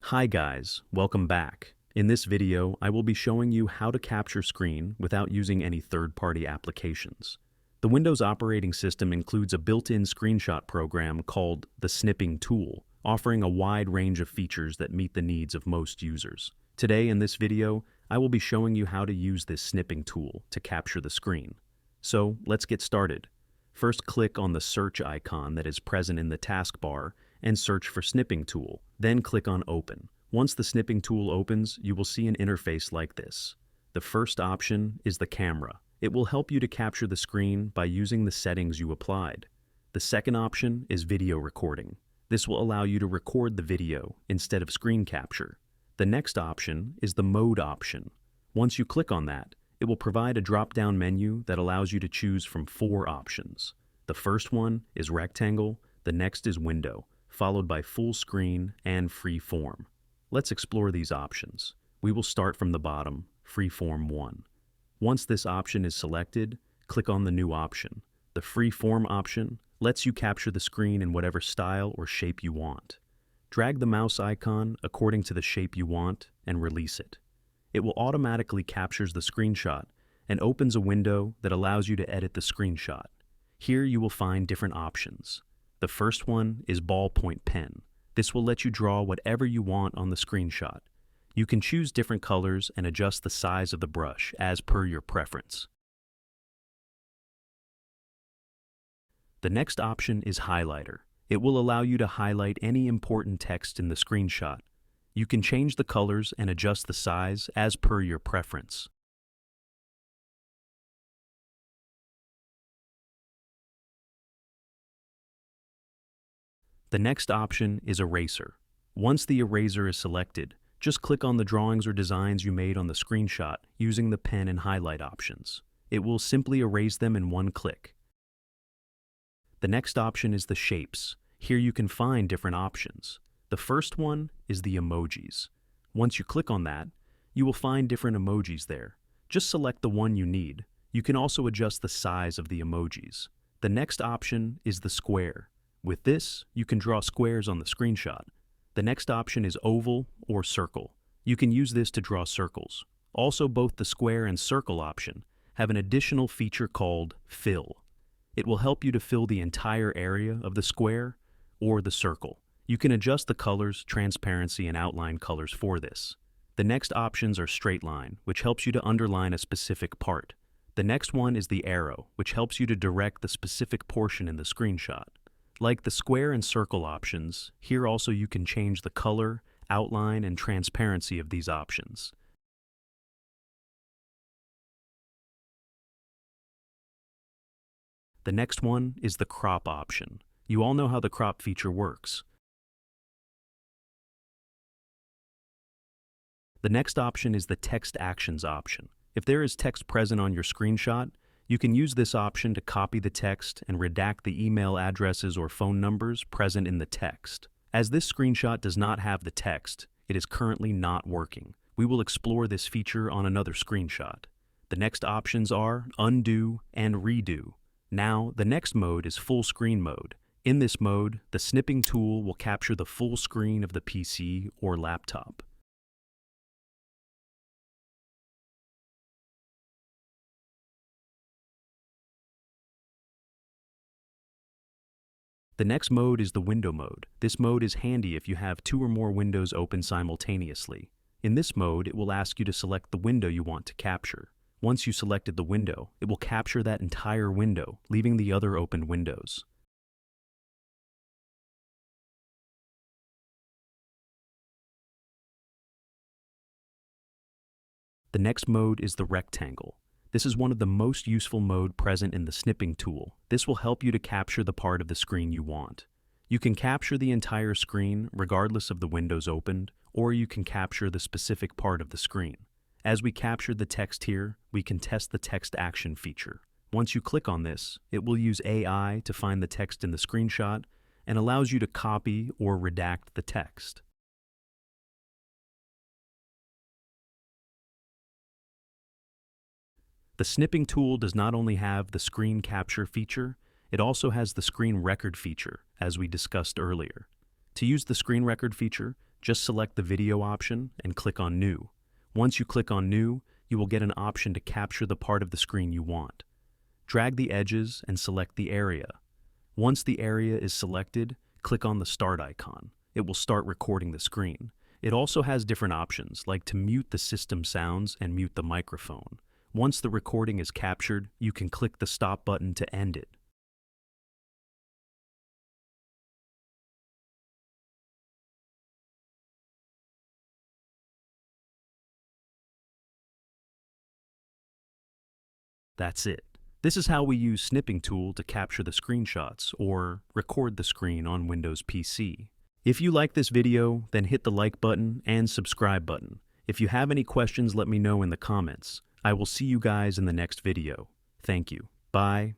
Hi guys, welcome back. In this video, I will be showing you how to capture screen without using any third-party applications. The Windows operating system includes a built-in screenshot program called the Snipping Tool, offering a wide range of features that meet the needs of most users. Today in this video, I will be showing you how to use this snipping tool to capture the screen. So let's get started. First, click on the search icon that is present in the taskbar and search for Snipping Tool. Then click on Open. Once the Snipping Tool opens, you will see an interface like this. The first option is the camera. It will help you to capture the screen by using the settings you applied. The second option is video recording. This will allow you to record the video instead of screen capture. The next option is the Mode option. Once you click on that, it will provide a drop-down menu that allows you to choose from 4 options. The first one is Rectangle, the next is Window, followed by Full Screen and Freeform. Let's explore these options. We will start from the bottom, Freeform 1. Once this option is selected, click on the new option. The Freeform option lets you capture the screen in whatever style or shape you want. Drag the mouse icon according to the shape you want and release it. It will automatically captures the screenshot and opens a window that allows you to edit the screenshot. Here you will find different options. The first one is ballpoint pen. This will let you draw whatever you want on the screenshot. You can choose different colors and adjust the size of the brush as per your preference. The next option is highlighter. It will allow you to highlight any important text in the screenshot. You can change the colors and adjust the size as per your preference. The next option is eraser. Once the eraser is selected, just click on the drawings or designs you made on the screenshot using the pen and highlight options. It will simply erase them in one click. The next option is the shapes. Here you can find different options. The first one is the emojis. Once you click on that, you will find different emojis there. Just select the one you need. You can also adjust the size of the emojis. The next option is the square. With this, you can draw squares on the screenshot. The next option is oval or circle. You can use this to draw circles. Also, both the square and circle option have an additional feature called Fill. It will help you to fill the entire area of the square or the circle. You can adjust the colors, transparency, and outline colors for this. The next options are straight line, which helps you to underline a specific part. The next one is the arrow, which helps you to direct the specific portion in the screenshot. Like the square and circle options, here also you can change the color, outline, and transparency of these options. The next one is the crop option. You all know how the crop feature works. The next option is the text actions option. If there is text present on your screenshot, you can use this option to copy the text and redact the email addresses or phone numbers present in the text. As this screenshot does not have the text, it is currently not working. We will explore this feature on another screenshot. The next options are undo and redo. Now, the next mode is full screen mode. In this mode, the snipping tool will capture the full screen of the PC or laptop. The next mode is the window mode. This mode is handy if you have 2 or more windows open simultaneously. In this mode, it will ask you to select the window you want to capture. Once you selected the window, it will capture that entire window, leaving the other open windows. The next mode is the rectangle. This is one of the most useful mode present in the snipping tool. This will help you to capture the part of the screen you want. You can capture the entire screen regardless of the windows opened, or you can capture the specific part of the screen. As we captured the text here, we can test the text action feature. Once you click on this, it will use AI to find the text in the screenshot and allows you to copy or redact the text. The snipping tool does not only have the screen capture feature, it also has the screen record feature, as we discussed earlier. To use the screen record feature, Just select the video option and click on New. Once you click on New, you will get an option to capture the part of the screen you want. Drag the edges and select the area. Once the area is selected, click on the Start icon. It will start recording the screen. It also has different options, like to mute the system sounds and mute the microphone. Once the recording is captured, you can click the Stop button to end it. That's it. This is how we use Snipping Tool to capture the screenshots or record the screen on Windows PC. If you like this video, then hit the like button and subscribe button. If you have any questions, let me know in the comments. I will see you guys in the next video. Thank you. Bye.